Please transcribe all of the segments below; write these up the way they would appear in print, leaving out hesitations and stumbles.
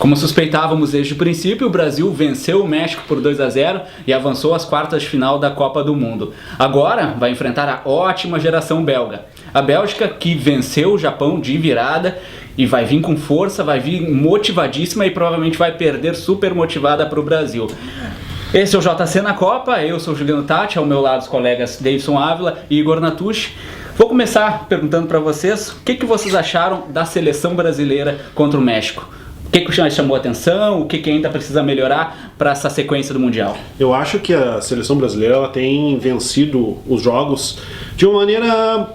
Como suspeitávamos desde o princípio, o Brasil venceu o México por 2-0 e avançou às quartas de final da Copa do Mundo. Agora vai enfrentar a ótima geração belga. A Bélgica, que venceu o Japão de virada e vai vir com força, vai vir motivadíssima e provavelmente vai perder super motivada para o Brasil. Esse é o JC na Copa, eu sou o Juliano Tati, ao meu lado os colegas Davidson Ávila e Igor Natucci. Vou começar perguntando para vocês o que vocês acharam da seleção brasileira contra o México. O que mais chamou a atenção, o que ainda precisa melhorar para essa sequência do Mundial? Eu acho que a seleção brasileira ela tem vencido os jogos de uma maneira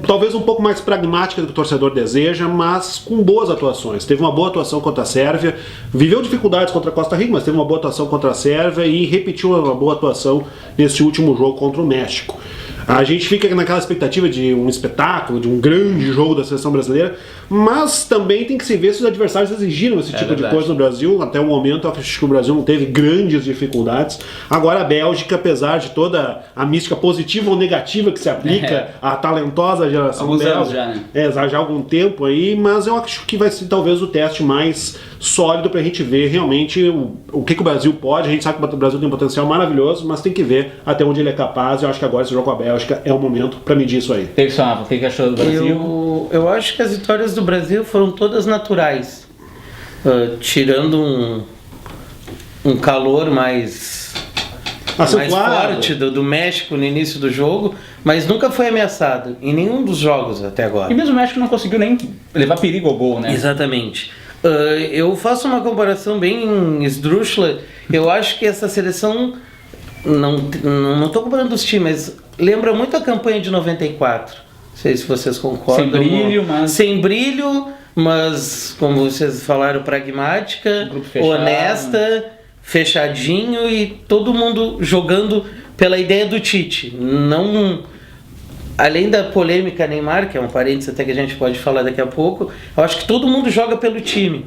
talvez um pouco mais pragmática do que o torcedor deseja, mas com boas atuações. Teve uma boa atuação contra a Sérvia, viveu dificuldades contra a Costa Rica, mas teve uma boa atuação contra a Sérvia e repetiu uma boa atuação nesse último jogo contra o México. A gente fica naquela expectativa de um espetáculo, de um grande jogo da seleção brasileira, mas também tem que se ver se os adversários exigiram esse tipo de coisa no Brasil. Até o momento, eu acho que o Brasil não teve grandes dificuldades. Agora a Bélgica, apesar de toda a mística positiva ou negativa que se aplica à talentosa geração belga, já, né? Já há algum tempo aí, mas eu acho que vai ser talvez o teste mais sólido pra gente ver realmente o que o Brasil pode. A gente sabe que o Brasil tem um potencial maravilhoso, mas tem que ver até onde ele é capaz. Eu acho que agora esse jogo com a Bélgica é o momento pra medir isso aí. O que achou do Brasil? Eu acho que as vitórias do Brasil foram todas naturais, tirando um calor mais forte do México no início do jogo, mas nunca foi ameaçado em nenhum dos jogos até agora. E mesmo o México não conseguiu nem levar perigo ao gol, né? Exatamente. Eu faço uma comparação bem esdrúxula. Eu acho que essa seleção, não estou comparando os times, mas lembra muito a campanha de 94. Não sei se vocês concordam. Sem brilho, mas como vocês falaram, pragmática, honesta, fechadinho e todo mundo jogando pela ideia do Tite. Além da polêmica Neymar, que é um parênteses até que a gente pode falar daqui a pouco, eu acho que todo mundo joga pelo time,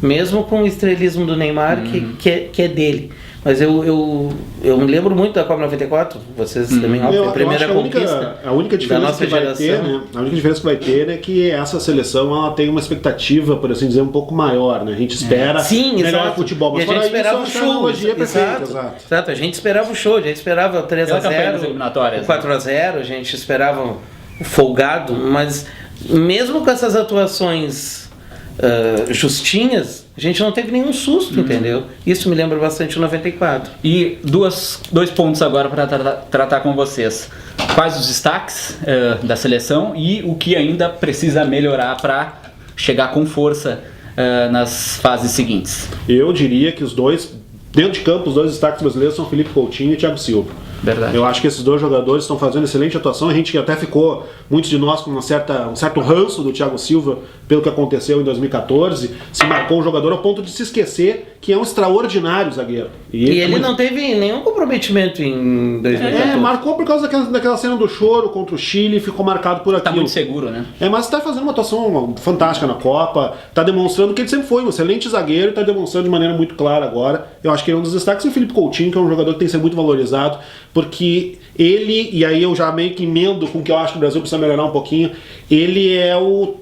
mesmo com o estrelismo do Neymar, que é dele. Mas eu me lembro muito da Copa 94, vocês também, óbvio, a primeira conquista a única diferença da nossa geração. A única diferença que vai ter é que essa seleção ela tem uma expectativa, por assim dizer, um pouco maior, né? A gente espera melhor futebol, mas a gente esperava o show, exato, a gente esperava o show, a gente esperava 3-0, 4-0, a gente esperava o folgado, mas mesmo com essas atuações justinhas, a gente não teve nenhum susto, entendeu? Isso me lembra bastante o 94. E dois pontos agora para tratar com vocês. Quais os destaques da seleção e o que ainda precisa melhorar para chegar com força nas fases seguintes? Eu diria que dentro de campo, os dois destaques brasileiros são Felipe Coutinho e Thiago Silva. Verdade. Eu acho que esses dois jogadores estão fazendo excelente atuação. A gente até ficou, muitos de nós, com um certo ranço do Thiago Silva pelo que aconteceu em 2014. Se marcou um jogador ao ponto de se esquecer que é um extraordinário zagueiro. E ele não teve nenhum comprometimento em 2014. Marcou por causa daquela cena do choro contra o Chile e ficou marcado por aquilo. Tá muito seguro, né? Mas está fazendo uma atuação fantástica na Copa, está demonstrando que ele sempre foi um excelente zagueiro e está demonstrando de maneira muito clara agora. Eu acho que ele é um dos destaques. E o Felipe Coutinho, que é um jogador que tem que ser muito valorizado, porque ele, e aí eu já meio que emendo com o que eu acho que o Brasil precisa melhorar um pouquinho, ele é o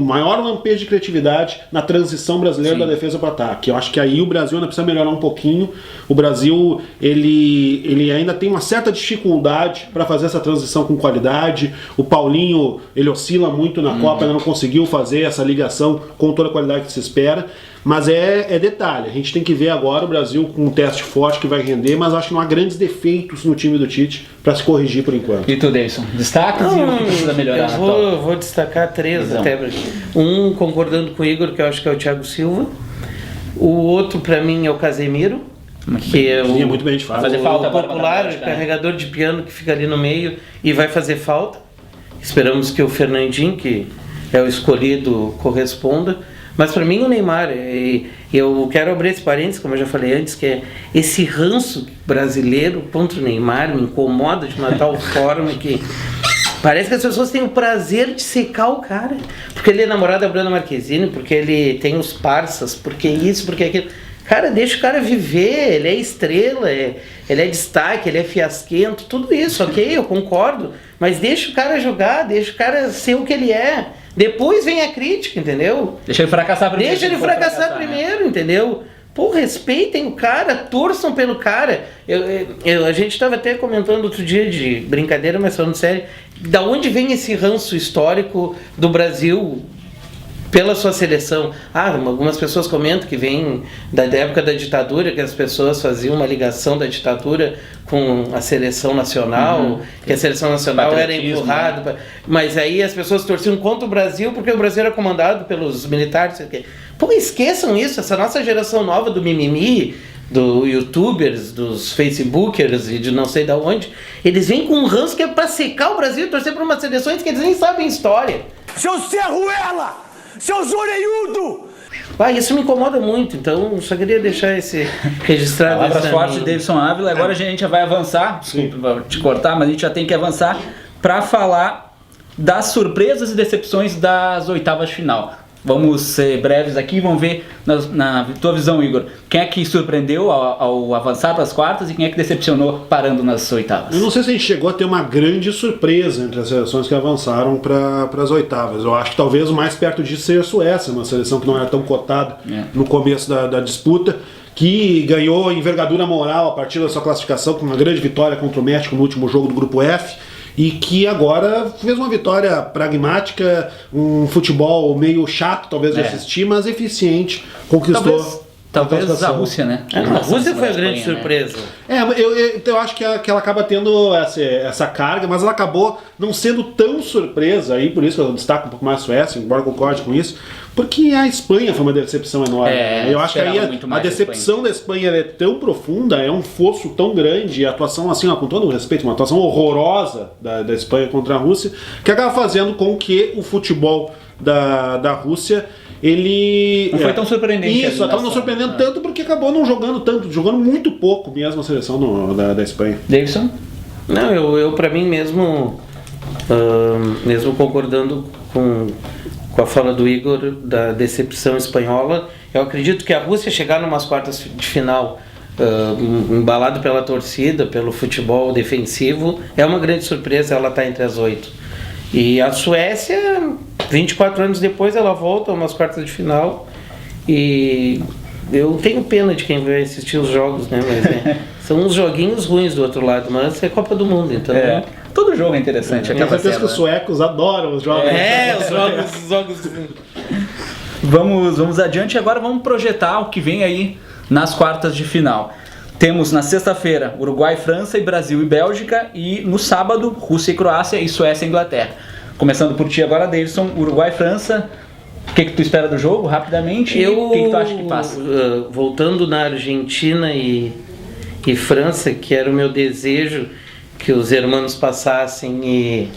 maior lampejo de criatividade na transição brasileira da defesa para o ataque. Eu acho que aí o Brasil ainda precisa melhorar um pouquinho. O Brasil, ele ainda tem uma certa dificuldade para fazer essa transição com qualidade. O Paulinho, ele oscila muito na Copa, ainda não conseguiu fazer essa ligação com toda a qualidade que se espera. Mas é detalhe, a gente tem que ver agora o Brasil com um teste forte que vai render, mas acho que não há grandes defeitos no time do Tite para se corrigir por enquanto. E tu, Davidson, destaques e o que precisa melhorar? Eu vou destacar três até. Um, concordando com o Igor, que eu acho que é o Thiago Silva. O outro, para mim, é o Casemiro, que é o muito bem de fazer falta popular, carregador de piano que fica ali no meio e vai fazer falta. Esperamos que o Fernandinho, que é o escolhido, corresponda. Mas para mim o Neymar, eu quero abrir esse parênteses, como eu já falei antes, que é esse ranço brasileiro contra o Neymar me incomoda de uma tal forma que parece que as pessoas têm o prazer de secar o cara, porque ele é namorado da Bruna Marquezine, porque ele tem os parças, porque isso, porque aquilo. Cara, deixa o cara viver, ele é estrela, ele é destaque, ele é fiasquento, tudo isso, ok, eu concordo. Mas deixa o cara jogar, deixa o cara ser o que ele é. Depois vem a crítica, entendeu? Deixa ele fracassar primeiro. Deixa ele fracassar primeiro, entendeu? Pô, respeitem o cara, torçam pelo cara. A gente estava até comentando outro dia de brincadeira, mas falando sério, da onde vem esse ranço histórico do Brasil pela sua seleção? Algumas pessoas comentam que vem da época da ditadura, que as pessoas faziam uma ligação da ditadura com a seleção nacional, que a seleção nacional era empurrada, né? Mas aí as pessoas torciam contra o Brasil porque o Brasil era comandado pelos militares. Pô, esqueçam isso, essa nossa geração nova do mimimi, dos youtubers, dos facebookers e de não sei da onde, eles vêm com um ranço que é pra secar o Brasil e torcer para umas seleções que eles nem sabem história. Seu Serruela! Seu Zoreiudo! Isso me incomoda muito, então só queria deixar esse registrado. Palavras fortes de Davidson Ávila. Agora a gente já vai avançar, desculpa te cortar, mas a gente já tem que avançar para falar das surpresas e decepções das oitavas de final. Vamos ser breves aqui, vamos ver na tua visão, Igor, quem é que surpreendeu ao avançar para as quartas e quem é que decepcionou parando nas oitavas? Eu não sei se a gente chegou a ter uma grande surpresa entre as seleções que avançaram para as oitavas. Eu acho que talvez o mais perto disso seja a Suécia, uma seleção que não era tão cotada no começo da disputa, que ganhou envergadura moral a partir da sua classificação com uma grande vitória contra o México no último jogo do Grupo F. E que agora fez uma vitória pragmática, um futebol meio chato talvez de assistir, mas eficiente, conquistou. Talvez a Rússia, né? A Rússia foi a grande surpresa. Eu acho que ela acaba tendo essa carga, mas ela acabou não sendo tão surpresa, aí por isso eu destaco um pouco mais a Suécia, embora eu concorde com isso, porque a Espanha foi uma decepção enorme. Eu acho que aí a decepção da Espanha é tão profunda, é um fosso tão grande, e a atuação, assim, com todo o respeito, uma atuação horrorosa da Espanha contra a Rússia, que acaba fazendo com que o futebol da Rússia ele não foi tão surpreendente. Isso, acaba não surpreendendo tanto porque acabou não jogando tanto, jogando muito pouco mesmo a seleção da Espanha. Davidson? Não, eu para mim mesmo concordando com a fala do Igor da decepção espanhola, eu acredito que a Rússia chegar numas quartas de final embalado pela torcida, pelo futebol defensivo, é uma grande surpresa, ela está entre as 8. E a Suécia, 24 anos depois, ela volta a umas quartas de final. E eu tenho pena de quem vai assistir os jogos, né? Mas são uns joguinhos ruins do outro lado, mas é Copa do Mundo, então... Todo jogo é interessante. Tenho certeza que os suecos adoram os jogos. Os jogos... Vamos adiante, agora vamos projetar o que vem aí nas quartas de final. Temos na sexta-feira Uruguai, França e Brasil e Bélgica, e no sábado Rússia e Croácia e Suécia e Inglaterra. Começando por ti agora, Davidson, Uruguai, França, o que tu espera do jogo, rapidamente, e o que tu acha que passa? Voltando na Argentina e França, que era o meu desejo que os hermanos passassem e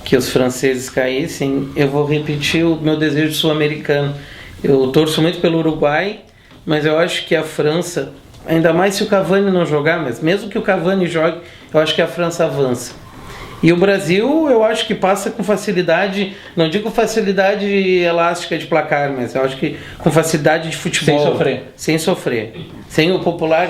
que os franceses caíssem, eu vou repetir o meu desejo sul-americano. Eu torço muito pelo Uruguai, mas eu acho que a França... Ainda mais se o Cavani não jogar, mas mesmo que o Cavani jogue, eu acho que a França avança. E o Brasil, eu acho que passa com facilidade, não digo facilidade elástica de placar, mas eu acho que com facilidade de futebol. Sem sofrer. Sem o popular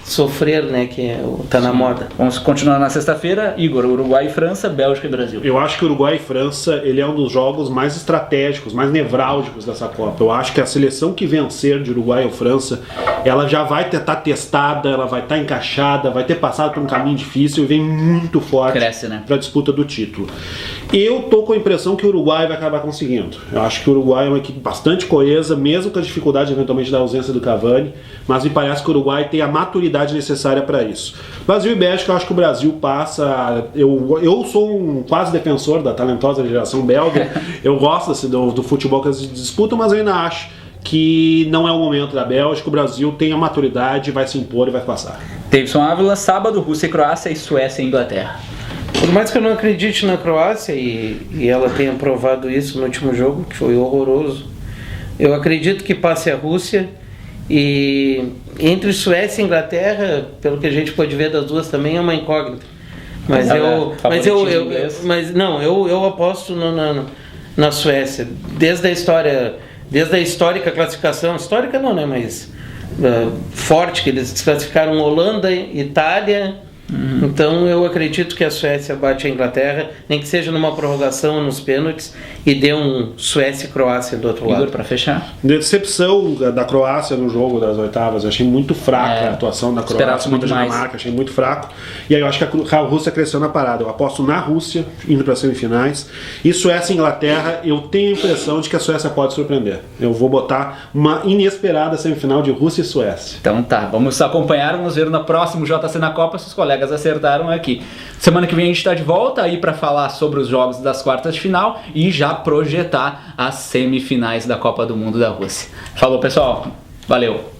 sofrer, né, que tá na moda. Vamos continuar na sexta-feira, Igor, Uruguai e França, Bélgica e Brasil. Eu acho que o Uruguai e França, ele é um dos jogos mais estratégicos, mais nevrálgicos dessa Copa. Eu acho que a seleção que vencer de Uruguai ou França, ela já vai estar testada, ela vai estar encaixada, vai ter passado por um caminho difícil e vem muito forte para a disputa do título. Eu tô com a impressão que o Uruguai vai acabar conseguindo. Eu acho que o Uruguai é uma equipe bastante coesa, mesmo com a dificuldade eventualmente da ausência do Cavani, mas me parece que o Uruguai tem a maturidade necessária para isso. Brasil e Bélgica, eu acho que o Brasil passa. Eu sou um quase defensor da talentosa geração belga. Eu gosto do futebol que eles disputam, mas eu ainda acho que não é o momento da Bélgica. O Brasil tem a maturidade, vai se impor e vai passar. Davidson Ávila, sábado, Rússia e Croácia e Suécia e Inglaterra. Por mais que eu não acredite na Croácia e ela tenha provado isso no último jogo, que foi horroroso, eu acredito que passe a Rússia. E entre Suécia e Inglaterra, pelo que a gente pode ver das duas, também é uma incógnita. Eu aposto na Suécia. Desde a histórica classificação, histórica não, né? Mas forte, que eles desclassificaram Holanda, Itália. Então eu acredito que a Suécia bate a Inglaterra, nem que seja numa prorrogação nos pênaltis, e dê um Suécia e Croácia do outro Igor, lado. para fechar. Decepção da Croácia no jogo das oitavas. Eu achei muito fraca a atuação da esperava Croácia, muito muito mais. Dinamarca, achei muito fraco. E aí eu acho que a Rússia cresceu na parada. Eu aposto na Rússia, indo para semifinais. E Suécia e Inglaterra, eu tenho a impressão de que a Suécia pode surpreender. Eu vou botar uma inesperada semifinal de Rússia e Suécia. Então tá, vamos acompanhar, vamos ver no próximo JC na Copa se os colegas acertaram aqui. Semana que vem a gente está de volta aí para falar sobre os jogos das quartas de final e já projetar as semifinais da Copa do Mundo da Rússia. Falou, pessoal. Valeu.